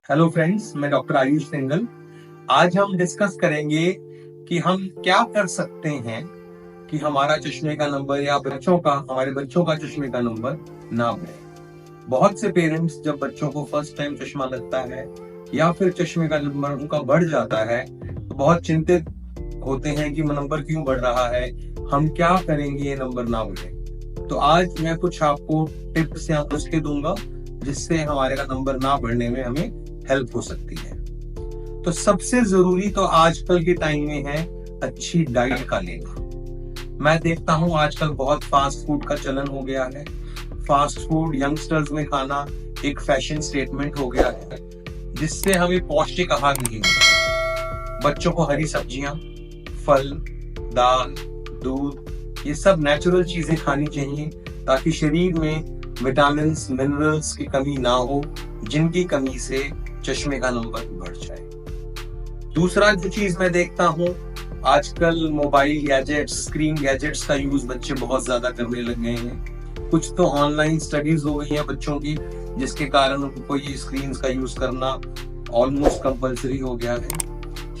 Hello friends, मैं doctor Ayush single. आज हम डिस्कस करेंगे कि हम क्या कर सकते हैं कि हमारा चश्मे का नंबर या हमारे बच्चों का चश्मे का नंबर ना बढ़े। बहुत से पेरेंट्स जब बच्चों को फर्स्ट टाइम चश्मा लगता है या फिर चश्मे का नंबर उनका बढ़ जाता है तो बहुत चिंतित होते हैं कि नंबर क्यों बढ़ रहा है, हम क्या करेंगे ये नंबर ना बढ़े। तो आज मैं कुछ आपको टिप्स या नुस्खे दूंगा जिससे हमारे का नंबर ना बढ़ने में हमें हेल्प हो सकती है। तो सबसे जरूरी तो आजकल के टाइम में है अच्छी डाइट का लेना। मैं देखता हूं आजकल बहुत फास्ट फूड का चलन हो गया है। फास्ट फूड यंगस्टर्स में खाना एक फैशन स्टेटमेंट हो गया है जिससे हमें पौष्टिक आहार नहीं मिलता। बच्चों को हरी सब्जियां, फल, दाल, दूध ये सब नेचुरल चीजें खानी चाहिए ताकि शरीर में विटामिन मिनरल्स की कमी ना हो, जिनकी कमी से चश्मे का नंबर बढ़ जाए। दूसरा जो चीज मैं देखता हूँ आजकल मोबाइल गैजेट्स, स्क्रीन गैजेट्स का यूज बच्चे बहुत ज्यादा करने लग गए हैं। कुछ तो ऑनलाइन स्टडीज हो गई है बच्चों की जिसके कारण उनको ये स्क्रीन का यूज करना ऑलमोस्ट कंपल्सरी हो गया है।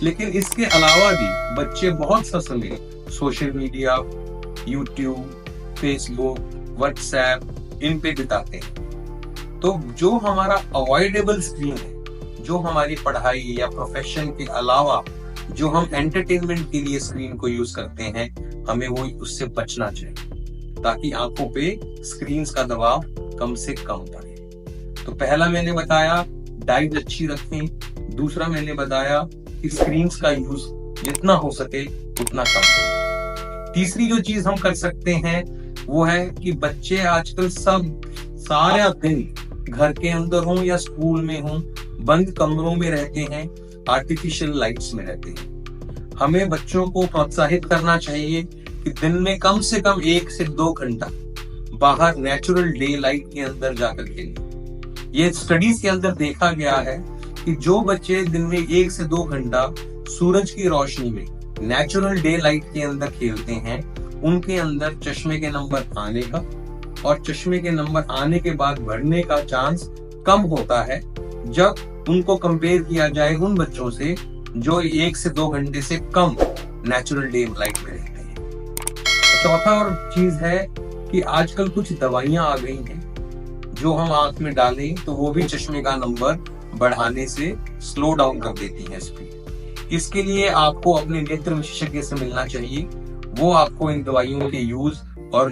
लेकिन इसके अलावा भी बच्चे बहुत सा समय social media, YouTube, Facebook, WhatsApp इन पे बिताते हैं। तो जो हमारा अवॉइडेबल स्क्रीन है, जो हमारी पढ़ाई या प्रोफेशन के अलावा जो हम एंटरटेनमेंट के लिए स्क्रीन को यूज करते हैं, हमें वो उससे बचना चाहिए ताकि आंखों पे स्क्रीन का दबाव कम से कम पड़े। तो पहला मैंने बताया डाइट अच्छी रखें। दूसरा मैंने बताया कि स्क्रीन का यूज जितना हो सके उतना कम करें। तीसरी जो चीज हम कर सकते हैं वो है कि बच्चे आजकल सब सारा दिन घर के अंदर हो या स्कूल में हो, बंद कमरों में रहते हैं, आर्टिफिशियल लाइट्स में रहते हैं। हमें बच्चों को प्रोत्साहित करना चाहिए कि दिन में कम से कम 1 से 2 घंटा बाहर नेचुरल डे लाइट के अंदर जाकर खेलें। ये स्टडीज के अंदर देखा गया है कि जो बच्चे दिन में 1 से 2 घंटा सूरज की रोशनी में नेचुरल डे लाइट के अंदर खेलते हैं, उनके अंदर चश्मे के नंबर आने का और चश्मे के नंबर आने के बाद बढ़ने का चांस कम होता है जब उनको कंपेयर किया जाए उन बच्चों से जो 1 से 2 घंटे से कम नेचुरल डे लाइट में रहते हैं। चौथा और चीज है कि आजकल कुछ दवाइयां आ गई हैं जो हम आंख में डालें तो वो भी चश्मे का नंबर बढ़ाने से स्लो डाउन कर देती है स्पीड। इसके लिए आपको अपने नेत्र विशेषज्ञ से मिलना चाहिए। वो आपको इन दवाइयों के यूज और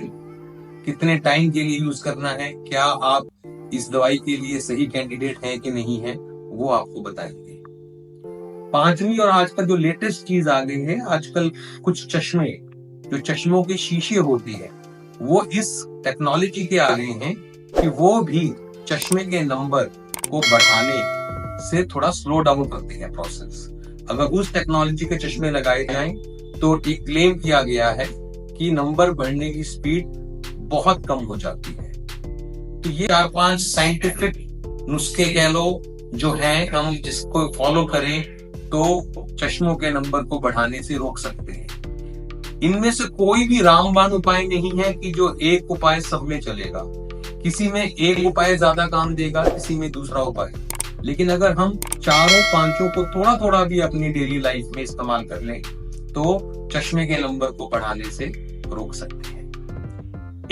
कितने टाइम के लिए यूज करना है, क्या आप इस दवाई के लिए सही कैंडिडेट है कि नहीं है, वो आपको बताएंगे। पांचवी और आजकल जो लेटेस्ट चीज आ गई है, आजकल कुछ चश्मे जो चश्मों के शीशे होती है वो इस टेक्नोलॉजी के आ गए हैं कि वो भी चश्मे के नंबर को बढ़ाने से थोड़ा स्लो डाउन करते हैं प्रोसेस। अगर उस टेक्नोलॉजी के चश्मे लगाए जाएं तो क्लेम किया गया है कि नंबर बढ़ने की स्पीड बहुत कम हो जाती है। तो ये 4-5 साइंटिफिक नुस्खे कह लो जो हैं, हम जिसको फॉलो करें तो चश्मों के नंबर को बढ़ाने से रोक सकते हैं। इनमें से कोई भी रामबाण उपाय नहीं है कि जो एक उपाय सब में चलेगा। किसी में एक उपाय ज्यादा काम देगा, किसी में दूसरा उपाय। लेकिन अगर हम चारों पांचों को थोड़ा थोड़ा भी अपनी डेली लाइफ में इस्तेमाल कर लें तो चश्मे के नंबर को बढ़ाने से रोक सकते हैं।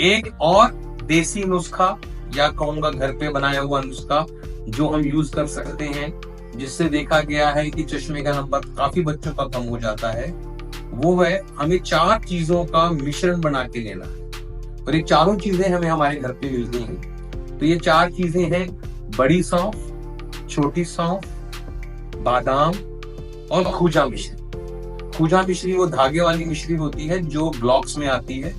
एक और देसी नुस्खा या कहूंगा घर पे बनाया हुआ नुस्खा जो हम यूज कर सकते हैं, जिससे देखा गया है कि चश्मे का नंबर काफी बच्चों का कम हो जाता है, वो है हमें 4 चीजों का मिश्रण बना के लेना है। और ये चारों चीजें हमें हमारे घर पे मिलती हैं। तो ये 4 चीजें हैं बड़ी सौंफ, छोटी सौंफ, बादाम और खूजा मिश्री। खूजा मिश्री वो धागे वाली मिश्री होती है जो ब्लॉक्स में आती है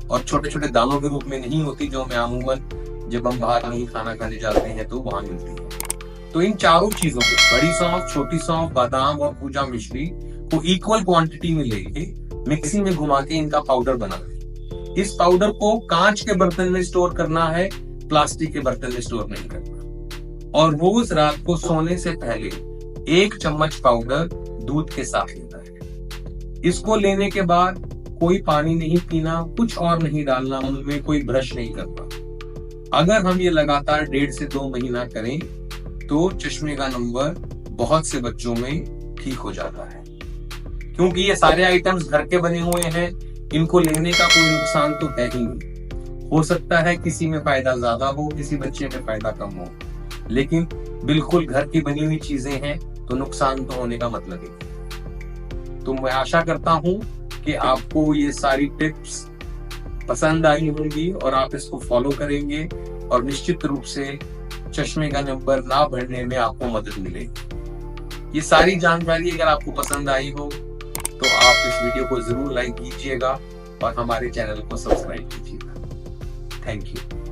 और छोटे छोटे दानों के रूप में नहीं होती, जो हमें अमूमन जब हम बाहर नहीं खाना खाने जाते हैं तो वहां मिलती है। तो इन चारों चीजों को, बड़ी सौंफ, छोटी सौंफ, बादाम और खूजा मिश्री को इक्वल क्वांटिटी में लेके मिक्सी में घुमा के इनका पाउडर बना लें। इस पाउडर को कांच के बर्तन में स्टोर करना है, प्लास्टिक के बर्तन में स्टोर नहीं करना। और रोज रात को सोने से पहले 1 चम्मच पाउडर दूध के साथ लेना है। इसको लेने के बाद कोई पानी नहीं पीना, कुछ और नहीं डालना, उनमें कोई ब्रश नहीं करना। अगर हम ये लगातार 1.5 से 2 महीना करें तो चश्मे का नंबर बहुत से बच्चों में ठीक हो जाता है। क्योंकि ये सारे आइटम्स घर के बने हुए हैं, इनको लेने का कोई नुकसान तो है ही नहीं। हो सकता है किसी में फायदा ज्यादा हो, किसी बच्चे में फायदा कम हो, लेकिन बिल्कुल घर की बनी हुई चीजें हैं तो नुकसान तो होने का मतलब ही। तो मैं आशा करता हूं कि आपको ये सारी टिप्स पसंद आई होंगी और आप इसको फॉलो करेंगे और निश्चित रूप से चश्मे का नंबर ना बढ़ने में आपको मदद मिलेगी। ये सारी जानकारी अगर आपको पसंद आई हो तो आप इस वीडियो को जरूर लाइक कीजिएगा और हमारे चैनल को सब्सक्राइब कीजिएगा। Thank you.